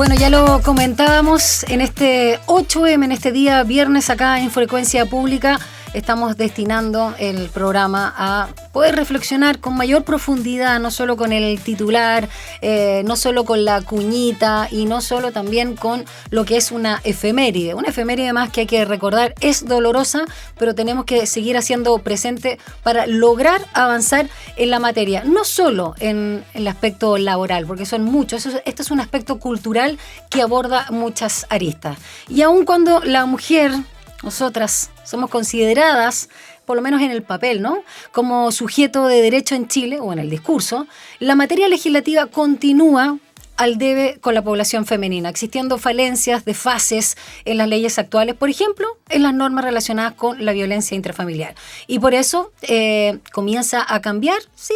Bueno, ya lo comentábamos en este 8M, en este día viernes acá en Frecuencia Pública. Estamos destinando el programa a poder reflexionar con mayor profundidad, no solo con el titular, no solo con la cuñita y no solo también con lo que es una efeméride. Una efeméride más que hay que recordar, es dolorosa, pero tenemos que seguir haciendo presente para lograr avanzar en la materia. No solo en el aspecto laboral, porque son muchos. Este es un aspecto cultural que aborda muchas aristas. Y aun cuando la mujer, nosotras, somos consideradas, por lo menos en el papel, ¿no?, como sujeto de derecho en Chile, o en el discurso, la materia legislativa continúa al debe con la población femenina, existiendo falencias, desfases en las leyes actuales, por ejemplo, en las normas relacionadas con la violencia intrafamiliar. Y por eso comienza a cambiar, sí,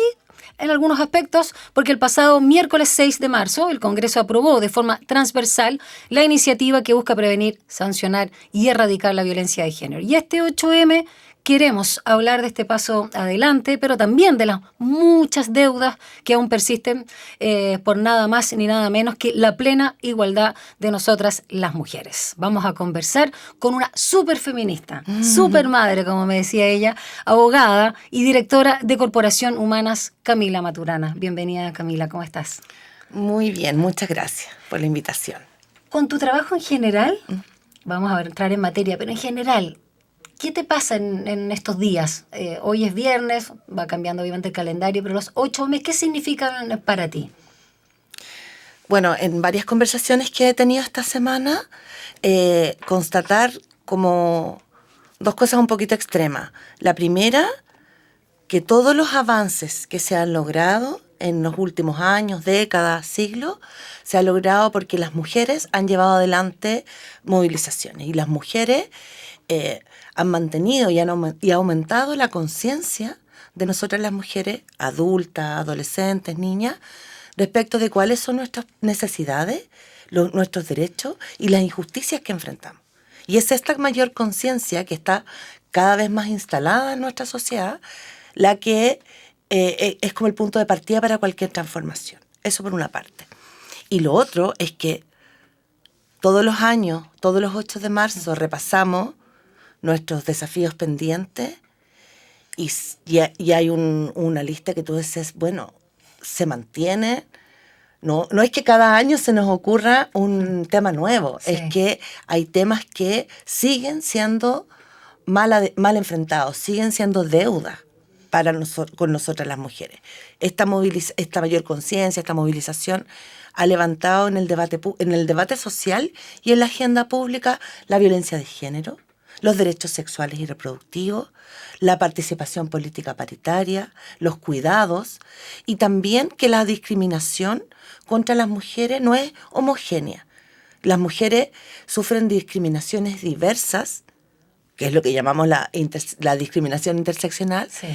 en algunos aspectos, porque el pasado miércoles 6 de marzo el Congreso aprobó de forma transversal la iniciativa que busca prevenir, sancionar y erradicar la violencia de género. Y este 8M queremos hablar de este paso adelante, pero también de las muchas deudas que aún persisten por nada más ni nada menos que la plena igualdad de nosotras las mujeres. Vamos a conversar con una súper feminista, súper madre, como me decía ella, abogada y directora de Corporación Humanas, Camila Maturana. Bienvenida, Camila, ¿cómo estás? Muy bien, muchas gracias por la invitación. Con tu trabajo en general, vamos a entrar en materia, pero en general, ¿qué te pasa en estos días? Hoy es viernes, va cambiando obviamente el calendario, pero los 8 meses, ¿qué significan para ti? Bueno, en varias conversaciones que he tenido esta semana, constatar como dos cosas un poquito extremas. La primera, que todos los avances que se han logrado en los últimos años, décadas, siglos, se ha logrado porque las mujeres han llevado adelante movilizaciones y las mujeres han mantenido y ha aumentado la conciencia de nosotras las mujeres adultas, adolescentes, niñas, respecto de cuáles son nuestras necesidades, nuestros derechos y las injusticias que enfrentamos. Y es esta mayor conciencia que está cada vez más instalada en nuestra sociedad la que es como el punto de partida para cualquier transformación. Eso por una parte. Y lo otro es que todos los años, todos los 8 de marzo, repasamos nuestros desafíos pendientes y hay una lista que tú dices, bueno, se mantiene. No es que cada año se nos ocurra un tema nuevo, sí. Es que hay temas que siguen siendo mal enfrentados, siguen siendo deuda para con nosotras las mujeres. Esta mayor conciencia, esta movilización ha levantado en el debate social y en la agenda pública la violencia de género, los derechos sexuales y reproductivos, la participación política paritaria, los cuidados y también que la discriminación contra las mujeres no es homogénea. Las mujeres sufren discriminaciones diversas, que es lo que llamamos la discriminación interseccional, sí.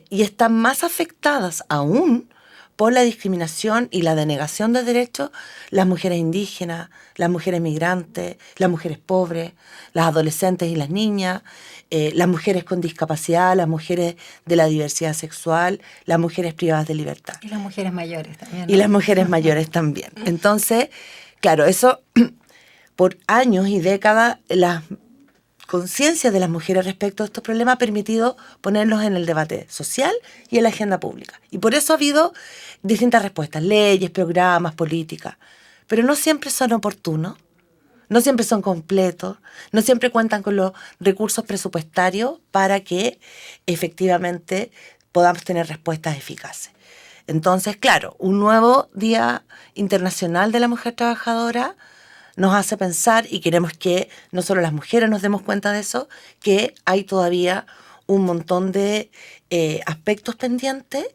Y están más afectadas aún por la discriminación y la denegación de derechos las mujeres indígenas, las mujeres migrantes, las mujeres pobres, las adolescentes y las niñas, las mujeres con discapacidad, las mujeres de la diversidad sexual, las mujeres privadas de libertad. Y las mujeres mayores también, ¿no? Y las mujeres mayores también. Entonces, claro, eso por años y décadas, la conciencia de las mujeres respecto a estos problemas ha permitido ponerlos en el debate social y en la agenda pública. Y por eso ha habido distintas respuestas, leyes, programas, políticas, pero no siempre son oportunos, no siempre son completos, no siempre cuentan con los recursos presupuestarios para que efectivamente podamos tener respuestas eficaces. Entonces, claro, un nuevo Día Internacional de la Mujer Trabajadora nos hace pensar, y queremos que no solo las mujeres nos demos cuenta de eso, que hay todavía un montón de aspectos pendientes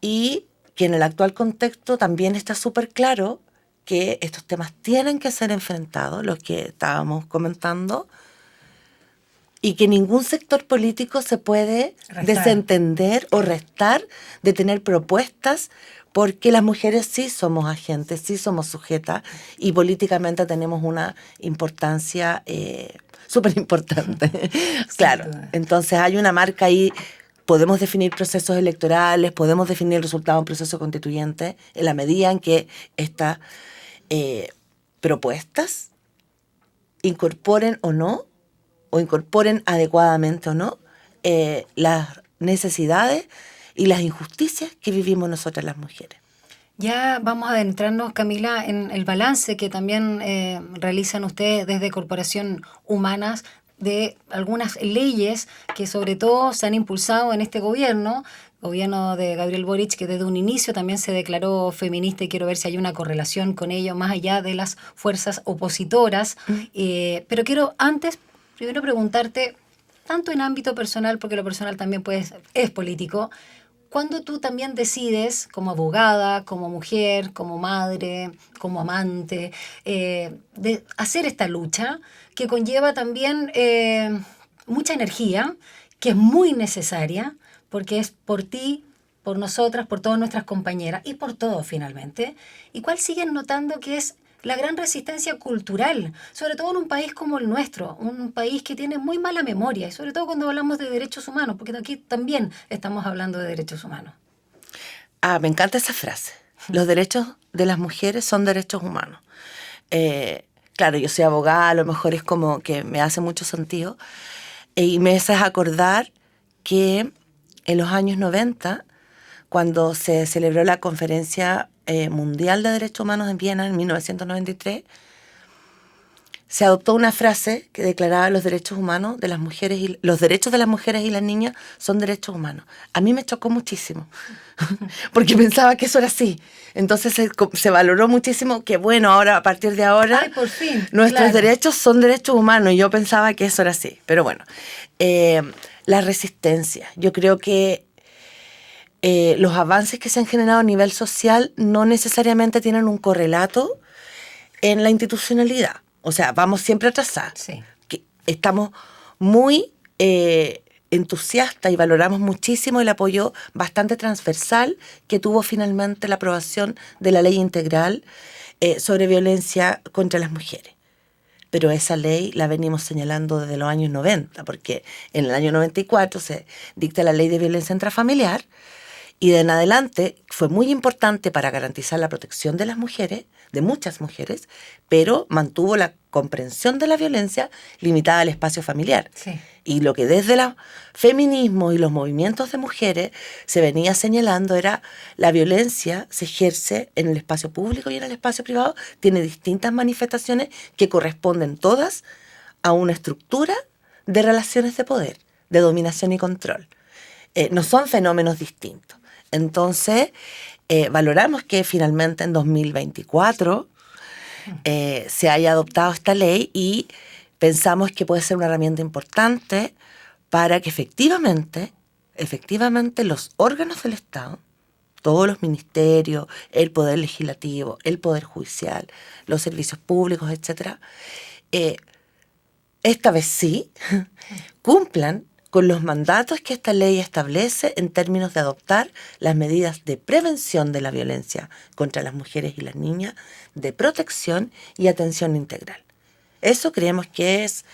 y que en el actual contexto también está súper claro que estos temas tienen que ser enfrentados, los que estábamos comentando, y que ningún sector político se puede desentender o restar de tener propuestas, porque las mujeres sí somos agentes, sí somos sujetas y políticamente tenemos una importancia súper importante. Claro, entonces hay una marca ahí. Podemos definir procesos electorales, podemos definir el resultado de un proceso constituyente en la medida en que esta propuestas, incorporen o incorporen adecuadamente o no, las necesidades y las injusticias que vivimos nosotras las mujeres. Ya vamos a adentrarnos, Camila, en el balance que también realizan ustedes desde Corporación Humanas de algunas leyes que sobre todo se han impulsado en este gobierno de Gabriel Boric, que desde un inicio también se declaró feminista, y quiero ver si hay una correlación con ello, más allá de las fuerzas opositoras. Pero quiero antes, primero preguntarte, tanto en ámbito personal, porque lo personal también es político, cuando tú también decides, como abogada, como mujer, como madre, como amante, de hacer esta lucha que conlleva también mucha energía, que es muy necesaria, porque es por ti, por nosotras, por todas nuestras compañeras y por todos finalmente. ¿Y cuál siguen notando que es la gran resistencia cultural, sobre todo en un país como el nuestro, un país que tiene muy mala memoria, y sobre todo cuando hablamos de derechos humanos, porque aquí también estamos hablando de derechos humanos? Me encanta esa frase. Los derechos de las mujeres son derechos humanos. Claro, yo soy abogada, a lo mejor es como que me hace mucho sentido, y me hace acordar que en los años 90, cuando se celebró la Conferencia Mundial de Derechos Humanos en Viena en 1993, se adoptó una frase que declaraba los derechos humanos de las mujeres y los derechos de las mujeres y las niñas son derechos humanos. A mí me chocó muchísimo, porque pensaba que eso era así. Entonces se valoró muchísimo que, bueno, ahora a partir de ahora, ay, por fin, nuestros claro, derechos son derechos humanos, y yo pensaba que eso era así. Pero bueno, la resistencia. Yo creo que los avances que se han generado a nivel social no necesariamente tienen un correlato en la institucionalidad. O sea, vamos siempre atrasados. sí. Estamos muy entusiastas y valoramos muchísimo el apoyo bastante transversal que tuvo finalmente la aprobación de la ley integral sobre violencia contra las mujeres. Pero esa ley la venimos señalando desde los años 90, porque en el año 94 se dicta la ley de violencia intrafamiliar, y de en adelante fue muy importante para garantizar la protección de las mujeres, de muchas mujeres, pero mantuvo la comprensión de la violencia limitada al espacio familiar. Sí. Y lo que desde el feminismo y los movimientos de mujeres se venía señalando era la violencia se ejerce en el espacio público y en el espacio privado, tiene distintas manifestaciones que corresponden todas a una estructura de relaciones de poder, de dominación y control. No son fenómenos distintos. Entonces, valoramos que finalmente en 2024 se haya adoptado esta ley, y pensamos que puede ser una herramienta importante para que efectivamente los órganos del Estado, todos los ministerios, el Poder Legislativo, el Poder Judicial, los servicios públicos, etcétera, esta vez sí cumplan con los mandatos que esta ley establece en términos de adoptar las medidas de prevención de la violencia contra las mujeres y las niñas, de protección y atención integral. Eso creemos que es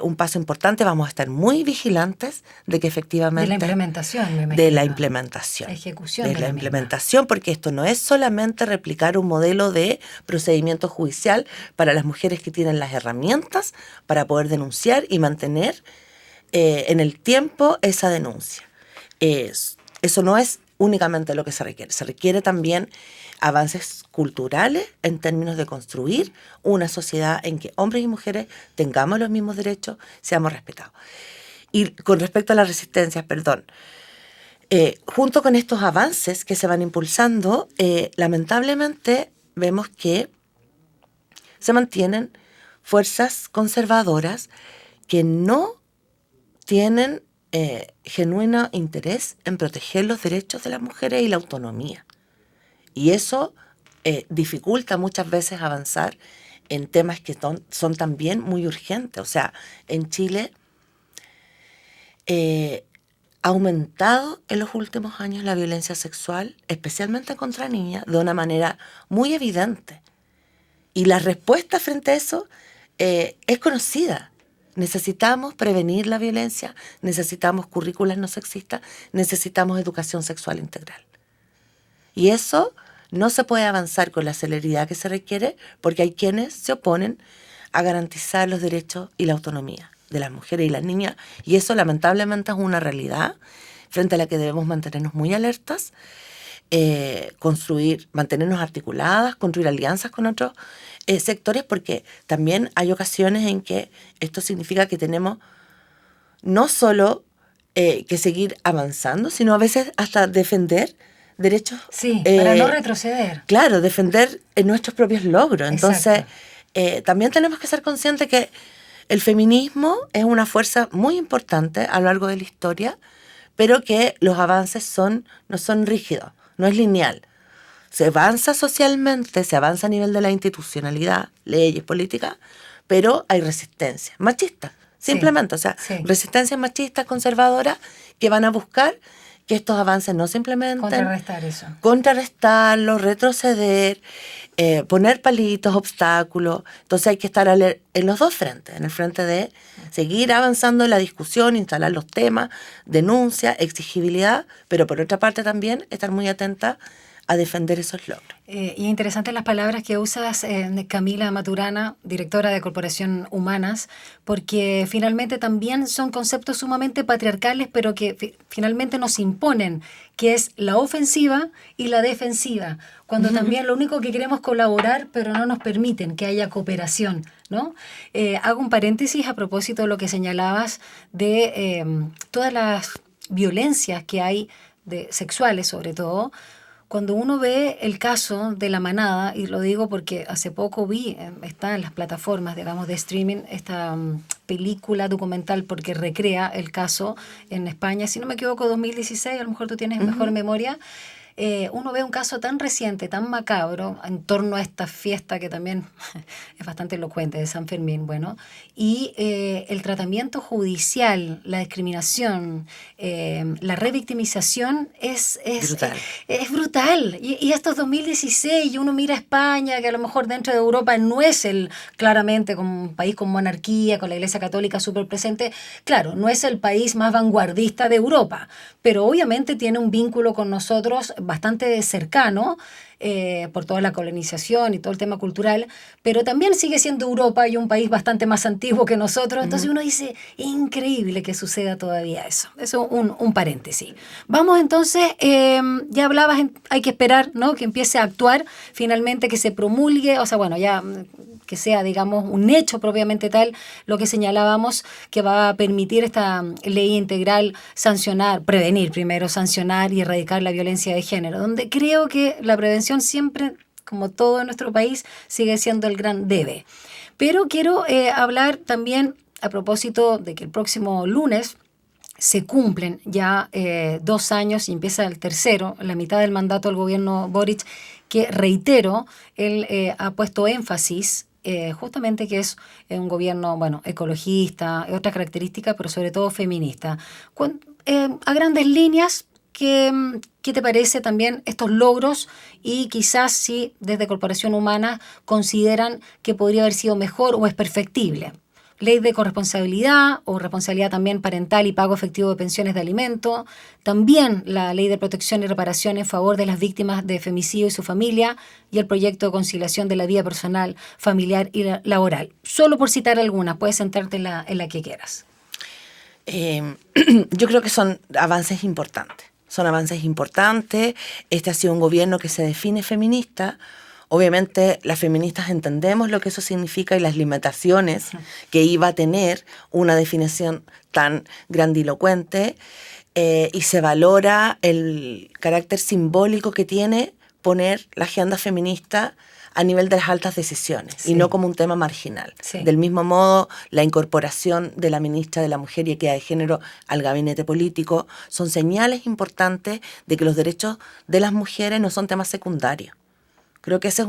un paso importante. Vamos a estar muy vigilantes de que efectivamente... De la implementación, me imagino. De la implementación. La ejecución de la implementación, porque esto no es solamente replicar un modelo de procedimiento judicial para las mujeres que tienen las herramientas para poder denunciar y mantener en el tiempo esa denuncia. Eso no es únicamente lo que se requiere también avances culturales en términos de construir una sociedad en que hombres y mujeres tengamos los mismos derechos, seamos respetados. Y con respecto a las resistencias, junto con estos avances que se van impulsando, lamentablemente vemos que se mantienen fuerzas conservadoras que no tienen genuino interés en proteger los derechos de las mujeres y la autonomía. Y eso dificulta muchas veces avanzar en temas que son también muy urgentes. O sea, en Chile ha aumentado en los últimos años la violencia sexual, especialmente contra niñas, de una manera muy evidente. Y la respuesta frente a eso es conocida. Necesitamos prevenir la violencia, necesitamos currículas no sexistas, necesitamos educación sexual integral. Y eso no se puede avanzar con la celeridad que se requiere porque hay quienes se oponen a garantizar los derechos y la autonomía de las mujeres y las niñas, y eso lamentablemente es una realidad frente a la que debemos mantenernos muy alertas, mantenernos articuladas, construir alianzas con otros sectores, porque también hay ocasiones en que esto significa que tenemos no solo que seguir avanzando, sino a veces hasta defender derechos. Sí, para no retroceder. Claro, defender nuestros propios logros. Entonces, también tenemos que ser conscientes que el feminismo es una fuerza muy importante a lo largo de la historia, pero que los avances no son rígidos, no es lineal. Se avanza socialmente, se avanza a nivel de la institucionalidad, leyes, políticas, pero hay resistencia machista, simplemente. Resistencias machistas, conservadoras, que van a buscar que estos avances no se implementen. Contrarrestar eso. Contrarrestarlos, retroceder, poner palitos, obstáculos. Entonces hay que estar en los dos frentes, en el frente de seguir avanzando en la discusión, instalar los temas, denuncia, exigibilidad, pero por otra parte también estar muy atenta a defender esos logros. Y interesantes las palabras que usas, Camila Maturana, directora de Corporación Humanas, porque finalmente también son conceptos sumamente patriarcales, pero que finalmente nos imponen, que es la ofensiva y la defensiva, cuando también lo único que queremos es colaborar, pero no nos permiten que haya cooperación, ¿no? Hago un paréntesis a propósito de lo que señalabas de todas las violencias que hay, sexuales sobre todo. Cuando uno ve el caso de La Manada, y lo digo porque hace poco vi, está en las plataformas, digamos, de streaming, esta película documental, porque recrea el caso en España, si no me equivoco, 2016, a lo mejor tú tienes mejor memoria. Uno ve un caso tan reciente, tan macabro, en torno a esta fiesta que también es bastante elocuente de San Fermín, bueno, y el tratamiento judicial, la discriminación, la revictimización es brutal. Es brutal. Y esto es 2016, y uno mira a España, que a lo mejor dentro de Europa no es claramente como un país con monarquía, con la Iglesia Católica súper presente, claro, no es el país más vanguardista de Europa, pero obviamente tiene un vínculo con nosotros bastante cercano, por toda la colonización y todo el tema cultural, pero también sigue siendo Europa y un país bastante más antiguo que nosotros. Entonces uno dice, increíble que suceda todavía eso. Eso un paréntesis. Vamos entonces, ya hablabas, hay que esperar, ¿no?, que empiece a actuar, finalmente que se promulgue, o sea, bueno, ya que sea, digamos, un hecho propiamente tal, lo que señalábamos, que va a permitir esta ley integral prevenir primero, sancionar y erradicar la violencia de género, donde creo que la prevención siempre, como todo en nuestro país, sigue siendo el gran debe. Pero quiero hablar también a propósito de que el próximo lunes se cumplen ya 2 años y empieza el tercero, la mitad del mandato del gobierno Boric, que reitero, él ha puesto énfasis justamente que es un gobierno, bueno, ecologista, otras características, pero sobre todo feminista. A grandes líneas, ¿qué te parece también estos logros? Y quizás si desde Corporación Humana consideran que podría haber sido mejor o es perfectible. Ley de corresponsabilidad o responsabilidad también parental y pago efectivo de pensiones de alimento. También la ley de protección y reparación en favor de las víctimas de femicidio y su familia. Y el proyecto de conciliación de la vida personal, familiar y laboral. Solo por citar algunas, puedes centrarte en la que quieras. Yo creo que son avances importantes. Este ha sido un gobierno que se define feminista. Obviamente las feministas entendemos lo que eso significa y las limitaciones que iba a tener una definición tan grandilocuente, y se valora el carácter simbólico que tiene poner la agenda feminista a nivel de las altas decisiones, y no como un tema marginal. Del mismo modo, la incorporación de la ministra de la Mujer y Equidad de Género al gabinete político son señales importantes de que los derechos de las mujeres no son temas secundarios. Creo que ese es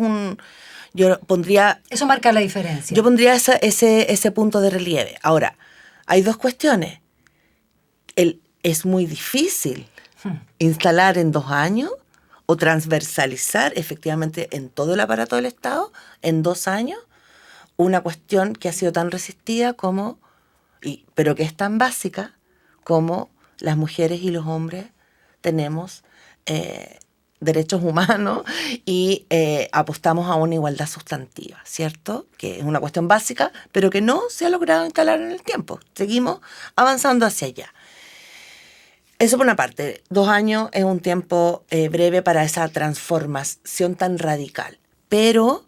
eso marca la diferencia. Yo pondría ese punto de relieve. Ahora, hay 2 cuestiones. Es muy difícil instalar en 2 años o transversalizar efectivamente en todo el aparato del Estado en 2 años una cuestión que ha sido tan resistida pero que es tan básica como las mujeres y los hombres tenemos derechos humanos y apostamos a una igualdad sustantiva, ¿cierto? Que es una cuestión básica, pero que no se ha logrado instalar en el tiempo. Seguimos avanzando hacia allá. Eso por una parte. 2 años es un tiempo breve para esa transformación tan radical, pero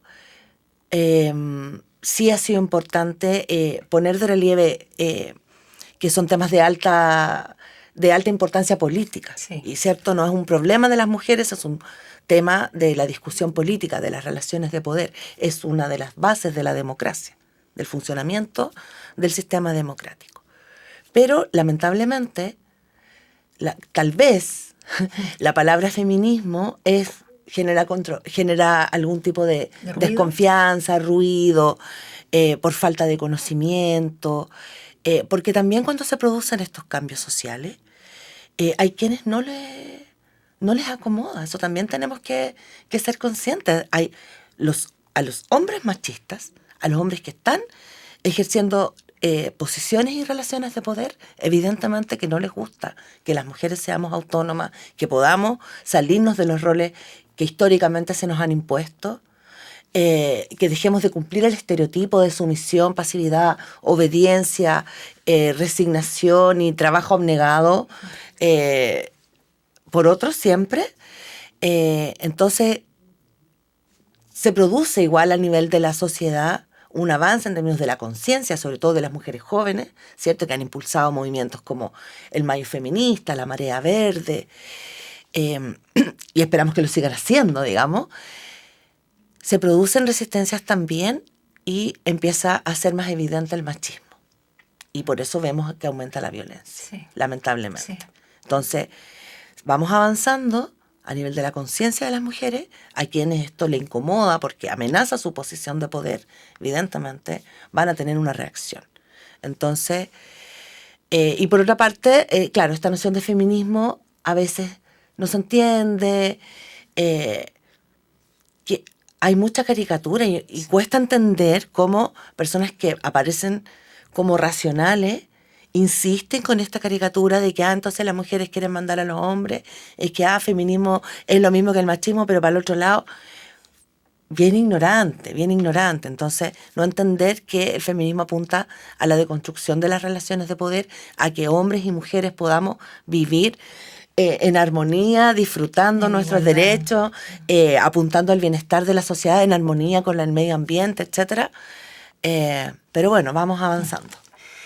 sí ha sido importante poner de relieve que son temas de alta importancia política. Sí. Y cierto, no es un problema de las mujeres, es un tema de la discusión política, de las relaciones de poder. Es una de las bases de la democracia, del funcionamiento del sistema democrático. Pero, lamentablemente, tal vez la palabra feminismo genera algún tipo de desconfianza, ruido, por falta de conocimiento, porque también cuando se producen estos cambios sociales, hay quienes no les acomoda. Eso también tenemos que ser conscientes. Hay a los hombres machistas, a los hombres que están ejerciendo posiciones y relaciones de poder, evidentemente que no les gusta que las mujeres seamos autónomas, que podamos salirnos de los roles que históricamente se nos han impuesto, que dejemos de cumplir el estereotipo de sumisión, pasividad, obediencia, resignación y trabajo abnegado por otros siempre. Entonces se produce igual a nivel de la sociedad un avance en términos de la conciencia, sobre todo de las mujeres jóvenes, ¿cierto? Que han impulsado movimientos como el Mayo Feminista, la Marea Verde, y esperamos que lo sigan haciendo, digamos. Se producen resistencias también y empieza a ser más evidente el machismo. Y por eso vemos que aumenta la violencia, lamentablemente. Sí. Entonces, vamos avanzando a nivel de la conciencia de las mujeres, a quienes esto le incomoda porque amenaza su posición de poder, evidentemente van a tener una reacción. Entonces, y por otra parte, claro, esta noción de feminismo a veces no se entiende, que hay mucha caricatura y cuesta entender cómo personas que aparecen como racionales insisten con esta caricatura de que entonces las mujeres quieren mandar a los hombres, es que feminismo es lo mismo que el machismo, pero para el otro lado, bien ignorante. Entonces, no entender que el feminismo apunta a la deconstrucción de las relaciones de poder, a que hombres y mujeres podamos vivir en armonía, disfrutando nuestros derechos, apuntando al bienestar de la sociedad en armonía con el medio ambiente, etc. Pero bueno, vamos avanzando.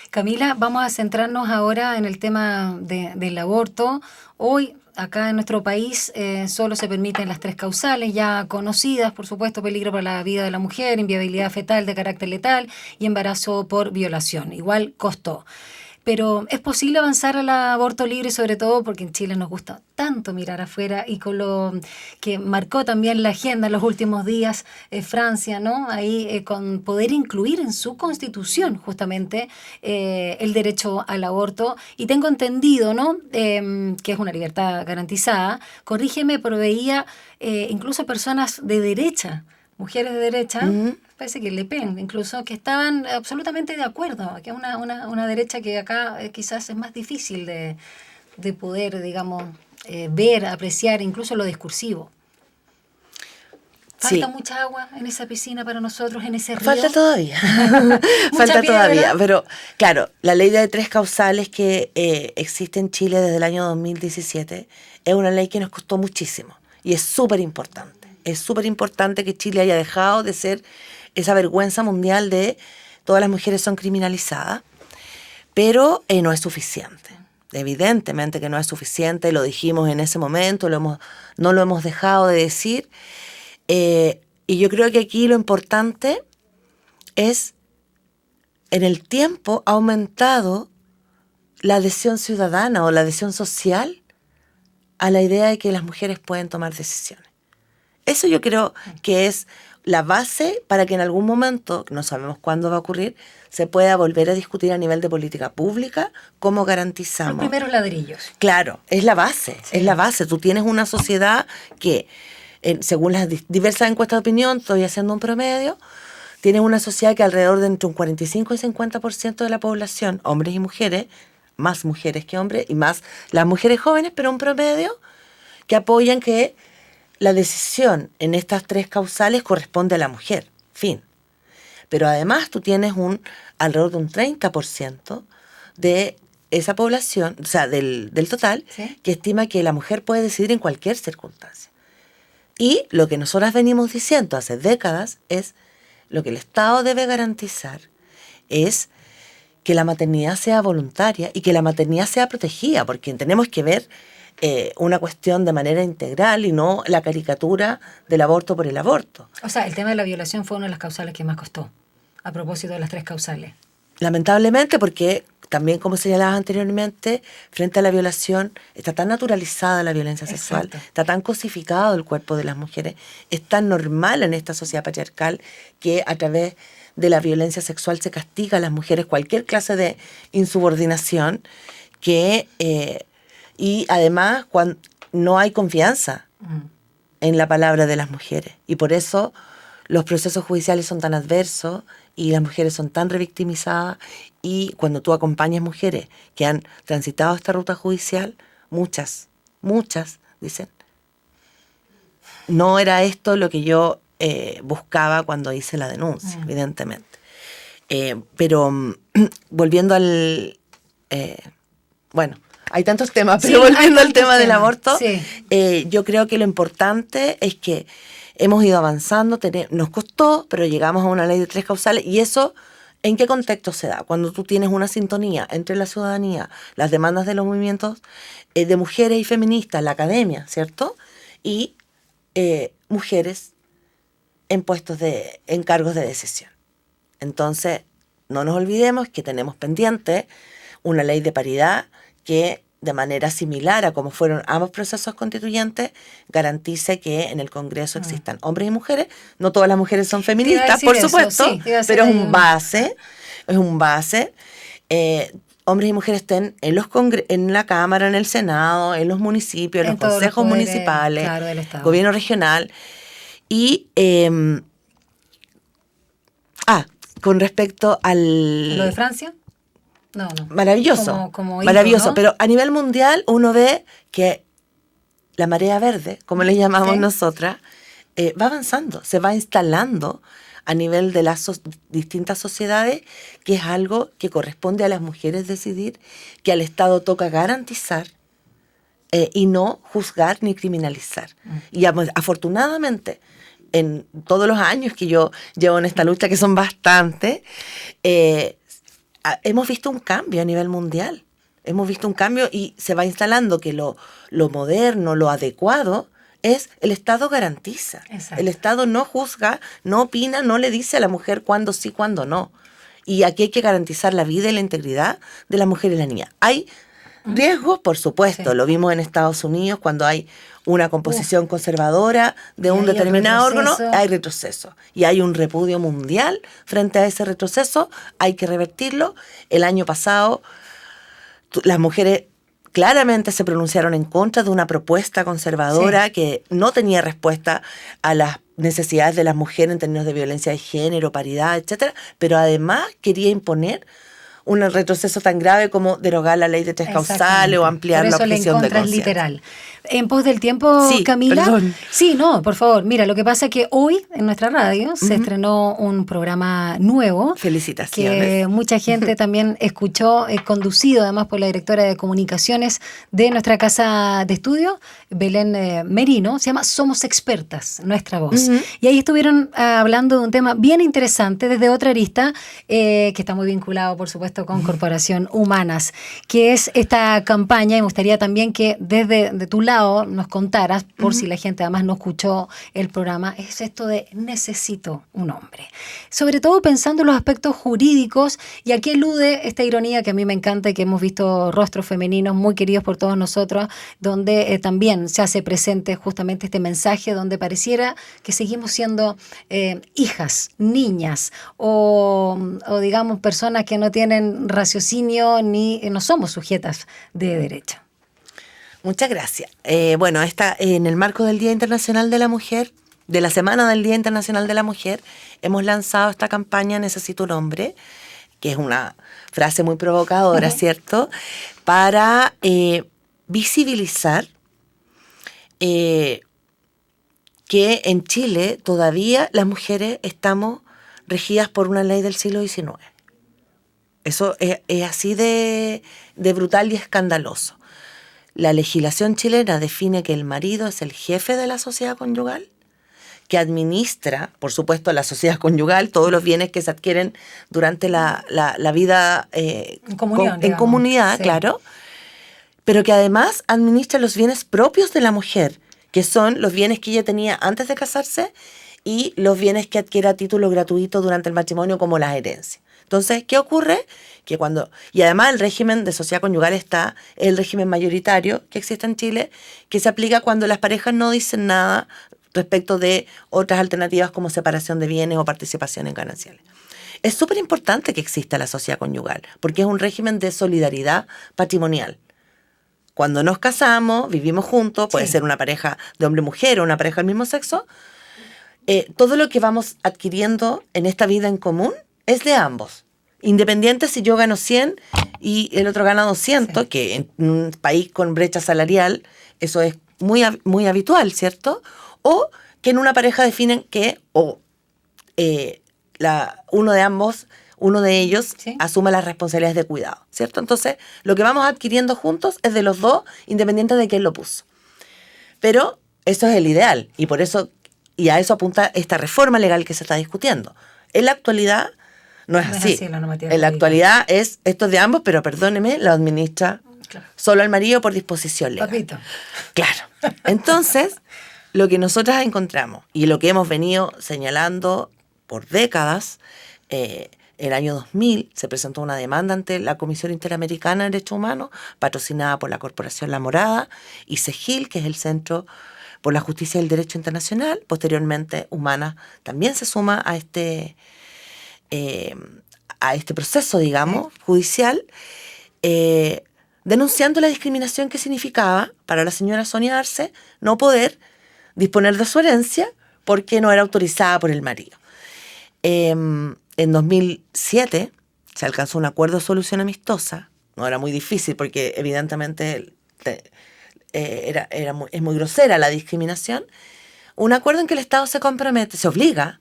Camila, vamos a centrarnos ahora en el tema del aborto. Hoy, acá en nuestro país, solo se permiten las 3 causales ya conocidas, por supuesto, peligro para la vida de la mujer, inviabilidad fetal de carácter letal y embarazo por violación. Igual costó. Pero es posible avanzar al aborto libre, sobre todo porque en Chile nos gusta tanto mirar afuera, y con lo que marcó también la agenda en los últimos días Francia, ¿no? Ahí con poder incluir en su constitución justamente el derecho al aborto. Y tengo entendido, ¿no? Que es una libertad garantizada. Corrígeme, pero veía incluso personas de derecha, mujeres de derecha, parece que Le Pen, incluso, que estaban absolutamente de acuerdo, que es una derecha que acá quizás es más difícil de poder, digamos, ver, apreciar, incluso lo discursivo. ¿Falta mucha agua en esa piscina para nosotros, en ese río? Falta todavía. Falta todavía. Pero, claro, la ley de 3 causales que existe en Chile desde el año 2017 es una ley que nos costó muchísimo y es súper importante. Es súper importante que Chile haya dejado de ser esa vergüenza mundial de todas las mujeres son criminalizadas, pero no es suficiente. Evidentemente que no es suficiente, lo dijimos en ese momento, no lo hemos dejado de decir. Y yo creo que aquí lo importante es, en el tiempo ha aumentado la adhesión ciudadana o la adhesión social a la idea de que las mujeres pueden tomar decisiones. Eso yo creo que es la base para que en algún momento, no sabemos cuándo va a ocurrir, se pueda volver a discutir a nivel de política pública cómo garantizamos. Los primeros ladrillos. Claro, es la base, es la base. Tú tienes una sociedad que, según las diversas encuestas de opinión, estoy haciendo un promedio, tienes una sociedad que alrededor de entre un 45 y 50% de la población, hombres y mujeres, más mujeres que hombres y más las mujeres jóvenes, pero un promedio que apoyan que la decisión en estas 3 causales corresponde a la mujer, fin. Pero además tú tienes alrededor de un 30% de esa población, o sea, del total, ¿Sí? que estima que la mujer puede decidir en cualquier circunstancia. Y lo que nosotras venimos diciendo hace décadas es lo que el Estado debe garantizar es que la maternidad sea voluntaria y que la maternidad sea protegida, porque tenemos que ver una cuestión de manera integral y no la caricatura del aborto por el aborto. O sea, el tema de la violación fue una de las causales que más costó, a propósito de las 3 causales. Lamentablemente, porque también, como señalabas anteriormente, frente a la violación, está tan naturalizada la violencia sexual, Exacto. está tan cosificado el cuerpo de las mujeres, es tan normal en esta sociedad patriarcal que a través de la violencia sexual se castiga a las mujeres cualquier clase de insubordinación que, y además no hay confianza en la palabra de las mujeres. Y por eso los procesos judiciales son tan adversos y las mujeres son tan revictimizadas. Y cuando tú acompañas mujeres que han transitado esta ruta judicial, muchas dicen, no era esto lo que yo buscaba cuando hice la denuncia, evidentemente. Pero volviendo al... bueno, hay tantos temas, pero volviendo al tema del aborto, sí. Yo creo que lo importante es que hemos ido avanzando, nos costó, pero llegamos a una ley de 3 causales, y eso, ¿en qué contexto se da? Cuando tú tienes una sintonía entre la ciudadanía, las demandas de los movimientos de mujeres y feministas, la academia, ¿cierto? Y mujeres en cargos de decisión. Entonces, no nos olvidemos que tenemos pendiente una ley de paridad que, de manera similar a como fueron ambos procesos constituyentes, garantice que en el Congreso existan hombres y mujeres. No todas las mujeres son feministas, por supuesto, sí, pero es un base. Hombres y mujeres estén en la Cámara, en el Senado, en los municipios, en los consejos municipales, claro, gobierno regional. Y con respecto al... ¿Lo de Francia? No. Maravilloso, como maravilloso. ¿no? Pero a nivel mundial uno ve que la marea verde, como le llamamos nosotras, va avanzando, se va instalando a nivel de las distintas sociedades, que es algo que corresponde a las mujeres decidir, que al Estado toca garantizar y no juzgar ni criminalizar. Y afortunadamente, en todos los años que yo llevo en esta lucha, que son bastantes, hemos visto un cambio a nivel mundial. Hemos visto un cambio y se va instalando que lo moderno, lo adecuado, es el Estado garantiza. Exacto. El Estado no juzga, no opina, no le dice a la mujer cuándo sí, cuándo no. Y aquí hay que garantizar la vida y la integridad de la mujer y la niña. Hay riesgos, por supuesto. Sí. Lo vimos en Estados Unidos cuando hay una composición conservadora de un determinado órgano, hay retroceso. Y hay un repudio mundial frente a ese retroceso, hay que revertirlo. El año pasado las mujeres claramente se pronunciaron en contra de una propuesta conservadora que no tenía respuesta a las necesidades de las mujeres en términos de violencia de género, paridad, etcétera, pero además quería imponer un retroceso tan grave como derogar la ley de 3 causales o ampliar la objeción de conciencia. Literal. En pos del tiempo, sí, Camila. Perdón. Sí, no, por favor. Mira, lo que pasa es que hoy en nuestra radio se estrenó un programa nuevo. Felicitaciones. Que mucha gente también escuchó, conducido además por la directora de comunicaciones de nuestra casa de estudio, Belén Merino. Se llama Somos Expertas, nuestra voz. Y ahí estuvieron hablando de un tema bien interesante desde otra arista, que está muy vinculado, por supuesto, con Corporación Humanas, que es esta campaña. Y me gustaría también que desde tu lado nos contaras, por si la gente además no escuchó el programa, es esto de necesito un hombre. Sobre todo pensando en los aspectos jurídicos, y aquí elude esta ironía que a mí me encanta y que hemos visto rostros femeninos muy queridos por todos nosotros, donde también se hace presente justamente este mensaje donde pareciera que seguimos siendo hijas, niñas o digamos personas que no tienen raciocinio ni no somos sujetas de derecho. Muchas gracias. Bueno, en el marco del Día Internacional de la Mujer, de la Semana del Día Internacional de la Mujer, hemos lanzado esta campaña Necesito un hombre, que es una frase muy provocadora, ¿cierto? Para visibilizar que en Chile todavía las mujeres estamos regidas por una ley del siglo XIX. Eso es así de brutal y escandaloso. La legislación chilena define que el marido es el jefe de la sociedad conyugal, que administra, por supuesto, la sociedad conyugal, todos los bienes que se adquieren durante la vida en comunidad, sí. Claro, pero que además administra los bienes propios de la mujer, que son los bienes que ella tenía antes de casarse y los bienes que adquiere a título gratuito durante el matrimonio, como las herencias. Entonces, ¿qué ocurre? Que y además el régimen de sociedad conyugal está el régimen mayoritario que existe en Chile, que se aplica cuando las parejas no dicen nada respecto de otras alternativas como separación de bienes o participación en gananciales. Es súper importante que exista la sociedad conyugal, porque es un régimen de solidaridad patrimonial. Cuando nos casamos, vivimos juntos, puede ser una pareja de hombre-mujer o una pareja del mismo sexo, todo lo que vamos adquiriendo en esta vida en común es de ambos. Independiente si yo gano 100 y el otro gana 200, que en un país con brecha salarial eso es muy, muy habitual, ¿cierto? O que en una pareja definen que uno de ellos asuma las responsabilidades de cuidado, ¿cierto? Entonces, lo que vamos adquiriendo juntos es de los dos, independiente de quién lo puso. Pero eso es el ideal, y a eso apunta esta reforma legal que se está discutiendo. En la actualidad no es así. En la actualidad esto es de ambos, pero perdóneme, lo administra solo el marido por disposición legal. Papito. Claro. Entonces, lo que nosotras encontramos y lo que hemos venido señalando por décadas, el año 2000 se presentó una demanda ante la Comisión Interamericana de Derechos Humanos, patrocinada por la Corporación La Morada y CEGIL, que es el Centro por la Justicia y el Derecho Internacional. Posteriormente, Humana también se suma a este proceso, digamos, judicial, denunciando la discriminación que significaba para la señora Sonia Arce no poder disponer de su herencia porque no era autorizada por el marido. En 2007 se alcanzó un acuerdo de solución amistosa. No era muy difícil porque evidentemente es muy grosera la discriminación. Un acuerdo en que el Estado se obliga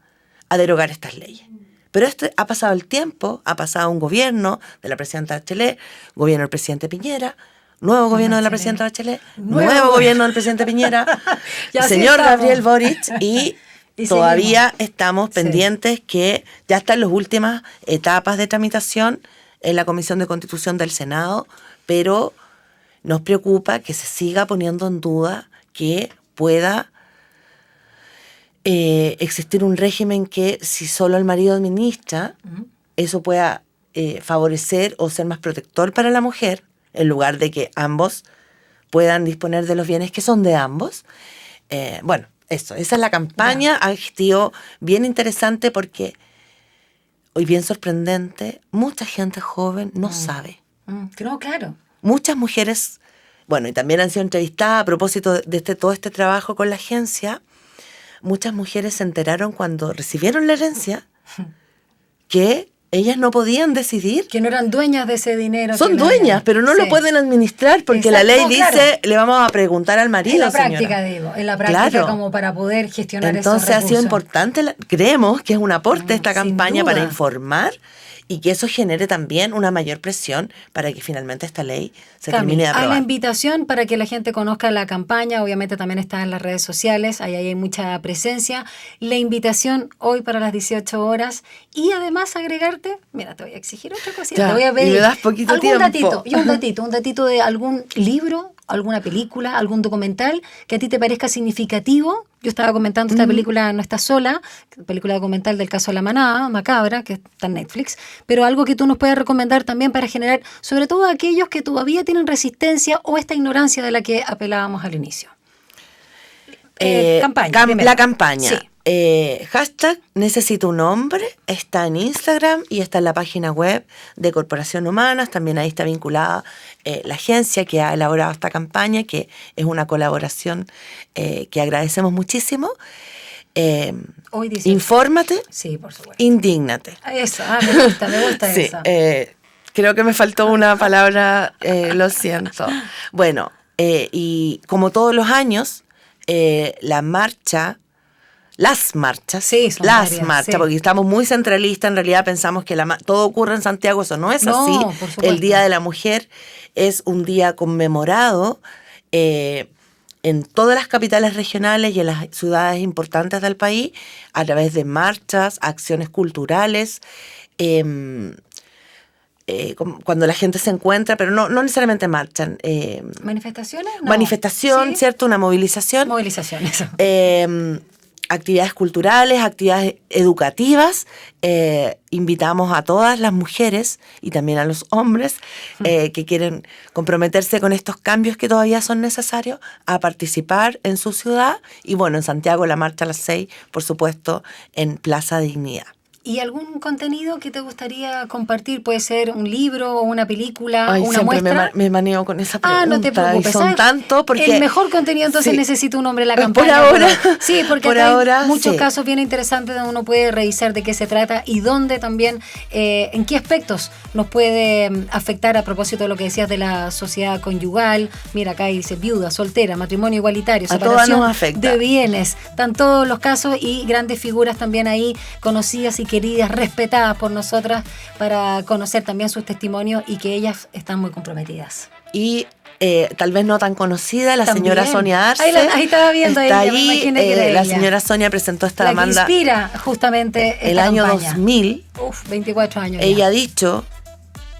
a derogar estas leyes. Pero ha pasado el tiempo, ha pasado un gobierno de la presidenta Bachelet, gobierno del presidente Piñera, nuevo gobierno de la presidenta Bachelet, nuevo gobierno del presidente Piñera, señor Gabriel Boric, y todavía estamos pendientes que ya están las últimas etapas de tramitación en la Comisión de Constitución del Senado, pero nos preocupa que se siga poniendo en duda que pueda existir un régimen que, si solo el marido administra, eso pueda favorecer o ser más protector para la mujer, en lugar de que ambos puedan disponer de los bienes que son de ambos. Esa es la campaña. Ha sido bien interesante porque, hoy bien sorprendente, mucha gente joven no sabe. No, claro. Muchas mujeres, y también han sido entrevistadas a propósito de todo este trabajo con la agencia. Muchas mujeres se enteraron cuando recibieron la herencia que ellas no podían decidir. Que no eran dueñas de ese dinero. Son dueñas, pero no lo pueden administrar porque la ley dice, le vamos a preguntar al marido, en la práctica, claro. Como para poder gestionar Entonces, esos recursos. Ha sido importante, creemos que es un aporte esta campaña para informar y que eso genere también una mayor presión para que finalmente esta ley se termine de aprobar. A la invitación para que la gente conozca la campaña, obviamente también está en las redes sociales, ahí hay mucha presencia. La invitación hoy para las 18 horas y además agregarte, mira, te voy a exigir otra cosita, te voy a pedir y me das poquito tiempo. Un datito de algún libro, alguna película, algún documental que a ti te parezca significativo. Yo estaba comentando, esta película no está sola, película documental del caso de la manada, macabra, que está en Netflix, pero algo que tú nos puedes recomendar también para generar, sobre todo a aquellos que todavía tienen resistencia o esta ignorancia de la que apelábamos al inicio. La campaña. Sí. Hashtag Necesito un hombre, está en Instagram y está en la página web de Corporación Humanas. También ahí está vinculada la agencia que ha elaborado esta campaña, que es una colaboración que agradecemos muchísimo. Hoy dice, infórmate, sí, por supuesto. Indígnate. Eso, me gusta sí, eso. Creo que me faltó una palabra, lo siento. Y como todos los años, la marcha las marchas, Sí, son las varias, marchas, sí. porque estamos muy centralistas, en realidad pensamos que todo ocurre en Santiago, eso no es No, así. por supuesto. El Día de la Mujer es un día conmemorado en todas las capitales regionales y en las ciudades importantes del país, a través de marchas, acciones culturales, cuando la gente se encuentra, pero no necesariamente marchan. ¿Manifestaciones? No. Manifestación, ¿Sí? ¿cierto? Una movilización. Movilizaciones. Actividades culturales, actividades educativas. Invitamos a todas las mujeres y también a los hombres que quieren comprometerse con estos cambios que todavía son necesarios a participar en su ciudad. Y bueno, en Santiago la marcha a las 6, por supuesto, en Plaza Dignidad. ¿Y algún contenido que te gustaría compartir? Puede ser un libro o una película, Ay, una siempre muestra. me maneo con esa pregunta. No te preocupes. Y son ¿sabes? tantos porque... El mejor contenido entonces sí. necesita un hombre en la Por campaña. ahora. Sí, porque Por acá ahora, hay muchos sí. casos bien interesantes donde uno puede revisar de qué se trata y dónde también, en qué aspectos nos puede afectar a propósito de lo que decías de la sociedad conyugal. Mira, acá dice viuda, soltera, matrimonio igualitario, A todas separación nos afecta. de bienes. Están todos los casos y grandes figuras también ahí, conocidas y queridas, respetadas por nosotras, para conocer también sus testimonios y que ellas están muy comprometidas. Y tal vez no tan conocida, la También. señora Sonia Arce. Ahí estaba viendo está a ella, me ahí, imaginé que era la ella. señora Sonia presentó esta La que demanda inspira justamente esta el año campaña. 2000. 24 años ya. Ella ha dicho,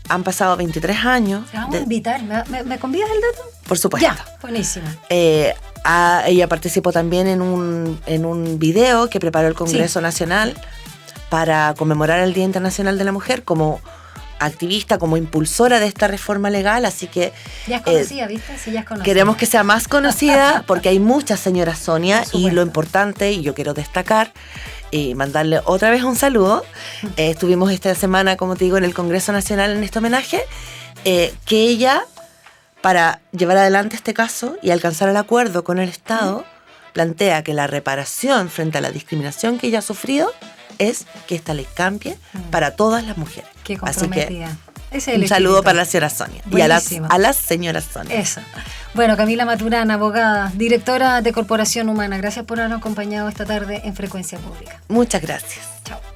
han pasado 23 años. Te vamos a invitar. ¿Me convidas el dato? Por supuesto. Ya, buenísimo. Ella participó también en un video que preparó el Congreso Nacional para conmemorar el Día Internacional de la Mujer como activista, como impulsora de esta reforma legal, así que... Ya es conocida, ¿viste? Sí, ya es conocida. Queremos que sea más conocida porque hay muchas señoras Sonia Por supuesto. y lo importante, y yo quiero destacar, mandarle otra vez un saludo. Estuvimos esta semana, como te digo, en el Congreso Nacional en este homenaje, que ella, para llevar adelante este caso y alcanzar el acuerdo con el Estado, plantea que la reparación frente a la discriminación que ella ha sufrido es que esta ley cambie para todas las mujeres. Qué Así que comprometida. Ese es el un saludo espíritu. para la señora Sonia Buenísimo. y a las señoras Sonia. Eso. Bueno, Camila Maturana, abogada, directora de Corporación Humana, gracias por habernos acompañado esta tarde en Frecuencia Pública. Muchas gracias. Chao.